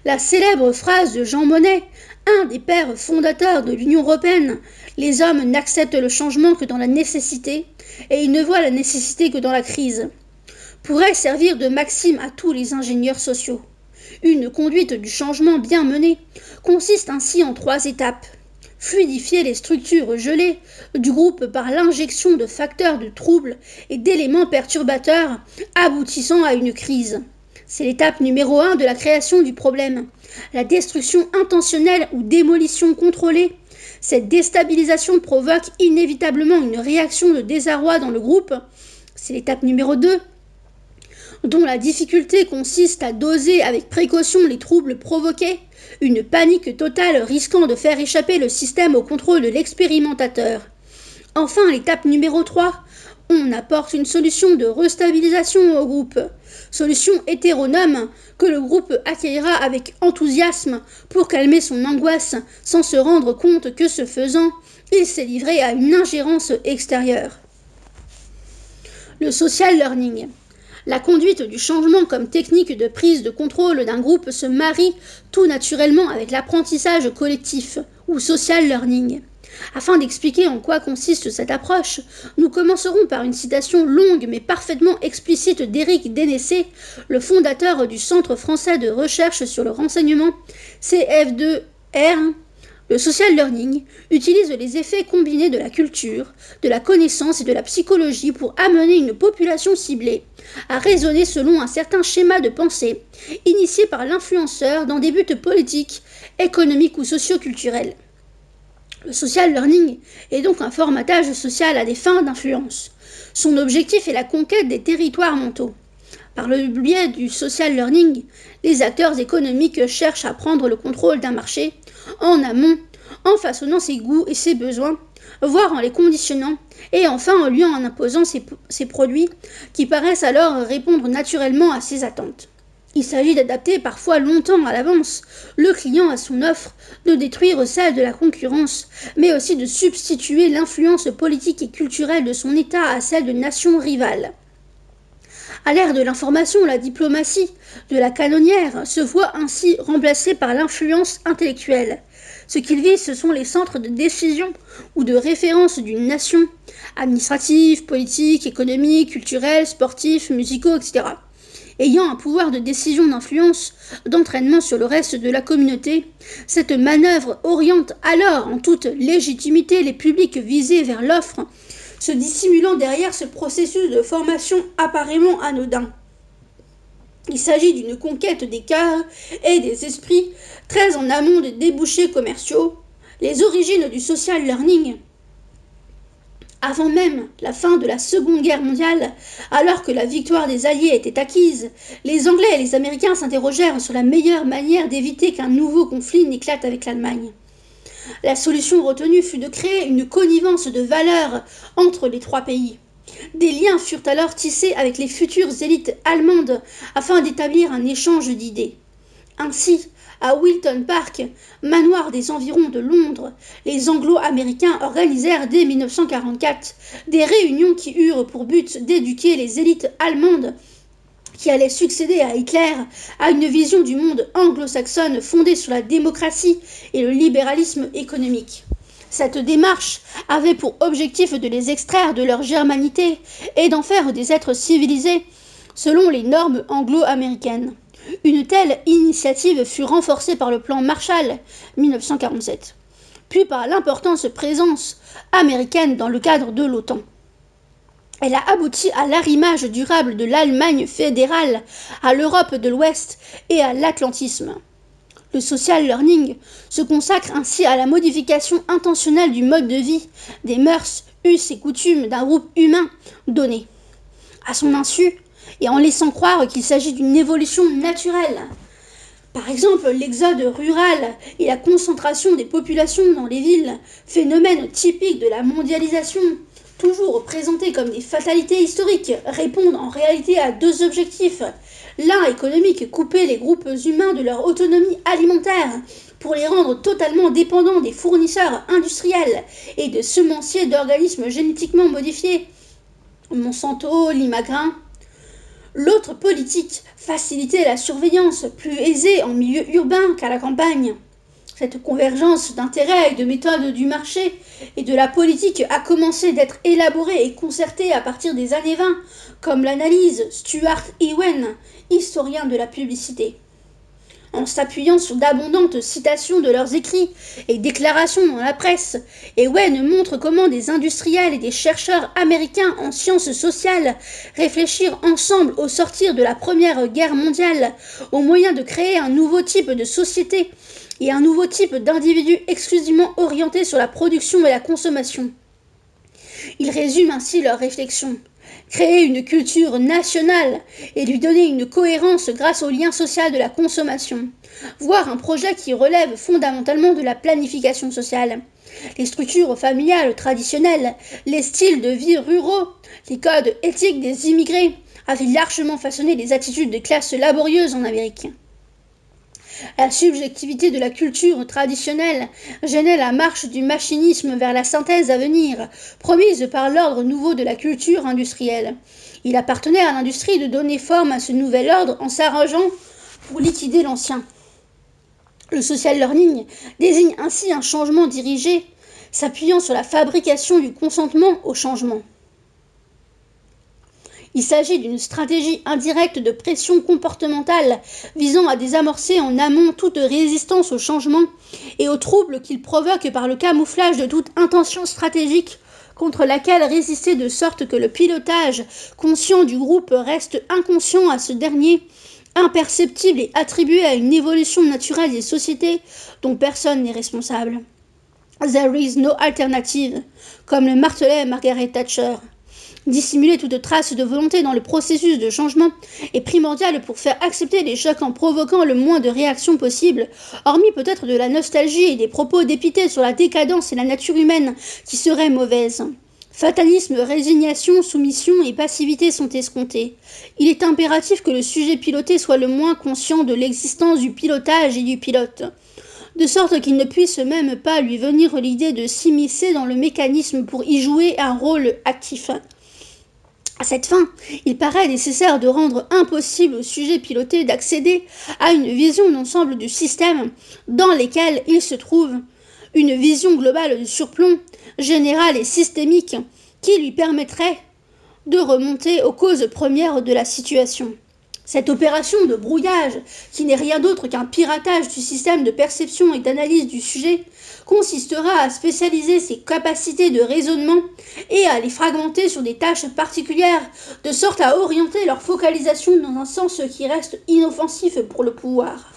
La célèbre phrase de Jean Monnet, un des pères fondateurs de l'Union européenne, « Les hommes n'acceptent le changement que dans la nécessité, et ils ne voient la nécessité que dans la crise », pourrait servir de maxime à tous les ingénieurs sociaux. Une conduite du changement bien menée consiste ainsi en 3 étapes. Fluidifier les structures gelées du groupe par l'injection de facteurs de trouble et d'éléments perturbateurs aboutissant à une crise. C'est l'étape numéro 1 de la création du problème. La destruction intentionnelle ou démolition contrôlée. Cette déstabilisation provoque inévitablement une réaction de désarroi dans le groupe. C'est l'étape numéro 2, dont la difficulté consiste à doser avec précaution les troubles provoqués, une panique totale risquant de faire échapper le système au contrôle de l'expérimentateur. Enfin, l'étape numéro 3, on apporte une solution de restabilisation au groupe, solution hétéronome que le groupe accueillera avec enthousiasme pour calmer son angoisse sans se rendre compte que ce faisant, il s'est livré à une ingérence extérieure. Le social learning. La conduite du changement comme technique de prise de contrôle d'un groupe se marie tout naturellement avec l'apprentissage collectif, ou social learning. Afin d'expliquer en quoi consiste cette approche, nous commencerons par une citation longue mais parfaitement explicite d'Éric Dénessé, le fondateur du Centre français de recherche sur le renseignement, CF2R. Le social learning utilise les effets combinés de la culture, de la connaissance et de la psychologie pour amener une population ciblée à raisonner selon un certain schéma de pensée, initié par l'influenceur dans des buts politiques, économiques ou socioculturels. Le social learning est donc un formatage social à des fins d'influence. Son objectif est la conquête des territoires mentaux. Par le biais du social learning, les acteurs économiques cherchent à prendre le contrôle d'un marché en amont, en façonnant ses goûts et ses besoins, voire en les conditionnant, et enfin en lui en imposant ses produits qui paraissent alors répondre naturellement à ses attentes. Il s'agit d'adapter parfois longtemps à l'avance le client à son offre, de détruire celle de la concurrence, mais aussi de substituer l'influence politique et culturelle de son État à celle de nations rivales. À l'ère de l'information, la diplomatie de la canonnière se voit ainsi remplacée par l'influence intellectuelle. Ce qu'il vise, ce sont les centres de décision ou de référence d'une nation, administratifs, politiques, économiques, culturels, sportifs, musicaux, etc., ayant un pouvoir de décision, d'influence, d'entraînement sur le reste de la communauté. Cette manœuvre oriente alors en toute légitimité les publics visés vers l'offre, se dissimulant derrière ce processus de formation apparemment anodin. Il s'agit d'une conquête des cœurs et des esprits très en amont des débouchés commerciaux. Les origines du social learning, avant même la fin de la Seconde Guerre mondiale, alors que la victoire des Alliés était acquise, les Anglais et les Américains s'interrogèrent sur la meilleure manière d'éviter qu'un nouveau conflit n'éclate avec l'Allemagne. La solution retenue fut de créer une connivence de valeurs entre les trois pays. Des liens furent alors tissés avec les futures élites allemandes afin d'établir un échange d'idées. Ainsi, à Wilton Park, manoir des environs de Londres, les Anglo-Américains organisèrent dès 1944 des réunions qui eurent pour but d'éduquer les élites allemandes qui allaient succéder à Hitler à une vision du monde anglo-saxonne fondée sur la démocratie et le libéralisme économique. Cette démarche avait pour objectif de les extraire de leur germanité et d'en faire des êtres civilisés selon les normes anglo-américaines. Une telle initiative fut renforcée par le plan Marshall 1947, puis par l'importante présence américaine dans le cadre de l'OTAN. Elle a abouti à l'arrimage durable de l'Allemagne fédérale à l'Europe de l'Ouest et à l'atlantisme. Le social learning se consacre ainsi à la modification intentionnelle du mode de vie, des mœurs, us et coutumes d'un groupe humain donné, à son insu, et en laissant croire qu'il s'agit d'une évolution naturelle. Par exemple, l'exode rural et la concentration des populations dans les villes, phénomène typique de la mondialisation, toujours présentés comme des fatalités historiques, répondent en réalité à deux objectifs. L'un économique, couper les groupes humains de leur autonomie alimentaire pour les rendre totalement dépendants des fournisseurs industriels et de semenciers d'organismes génétiquement modifiés, Monsanto, Limagrin. L'autre politique, faciliter la surveillance, plus aisée en milieu urbain qu'à la campagne. Cette convergence d'intérêts et de méthodes du marché et de la politique a commencé d'être élaborée et concertée à partir des années 20, comme l'analyse Stuart Ewen, historien de la publicité. En s'appuyant sur d'abondantes citations de leurs écrits et déclarations dans la presse, Ewen montre comment des industriels et des chercheurs américains en sciences sociales réfléchirent ensemble au sortir de la Première Guerre mondiale aux moyens de créer un nouveau type de société et un nouveau type d'individus exclusivement orientés sur la production et la consommation. Ils résument ainsi leurs réflexions. Créer une culture nationale et lui donner une cohérence grâce au lien social de la consommation. Voire un projet qui relève fondamentalement de la planification sociale. Les structures familiales traditionnelles, les styles de vie ruraux, les codes éthiques des immigrés avaient largement façonné les attitudes des classes laborieuses en Amérique. La subjectivité de la culture traditionnelle gênait la marche du machinisme vers la synthèse à venir, promise par l'ordre nouveau de la culture industrielle. Il appartenait à l'industrie de donner forme à ce nouvel ordre en s'arrangeant pour liquider l'ancien. Le social learning désigne ainsi un changement dirigé, s'appuyant sur la fabrication du consentement au changement. Il s'agit d'une stratégie indirecte de pression comportementale visant à désamorcer en amont toute résistance au changement et aux troubles qu'il provoque par le camouflage de toute intention stratégique contre laquelle résister de sorte que le pilotage conscient du groupe reste inconscient à ce dernier, imperceptible et attribué à une évolution naturelle des sociétés dont personne n'est responsable. There is no alternative, comme le martelait Margaret Thatcher. Dissimuler toute trace de volonté dans le processus de changement est primordial pour faire accepter les chocs en provoquant le moins de réactions possible, hormis peut-être de la nostalgie et des propos dépités sur la décadence et la nature humaine qui seraient mauvaises. Fatalisme, résignation, soumission et passivité sont escomptés. Il est impératif que le sujet piloté soit le moins conscient de l'existence du pilotage et du pilote, de sorte qu'il ne puisse même pas lui venir l'idée de s'immiscer dans le mécanisme pour y jouer un rôle actif. À cette fin, il paraît nécessaire de rendre impossible au sujet piloté d'accéder à une vision d'ensemble du système dans lequel il se trouve, une vision globale du surplomb, générale et systémique, qui lui permettrait de remonter aux causes premières de la situation. Cette opération de brouillage, qui n'est rien d'autre qu'un piratage du système de perception et d'analyse du sujet, consistera à spécialiser ses capacités de raisonnement et à les fragmenter sur des tâches particulières, de sorte à orienter leur focalisation dans un sens qui reste inoffensif pour le pouvoir.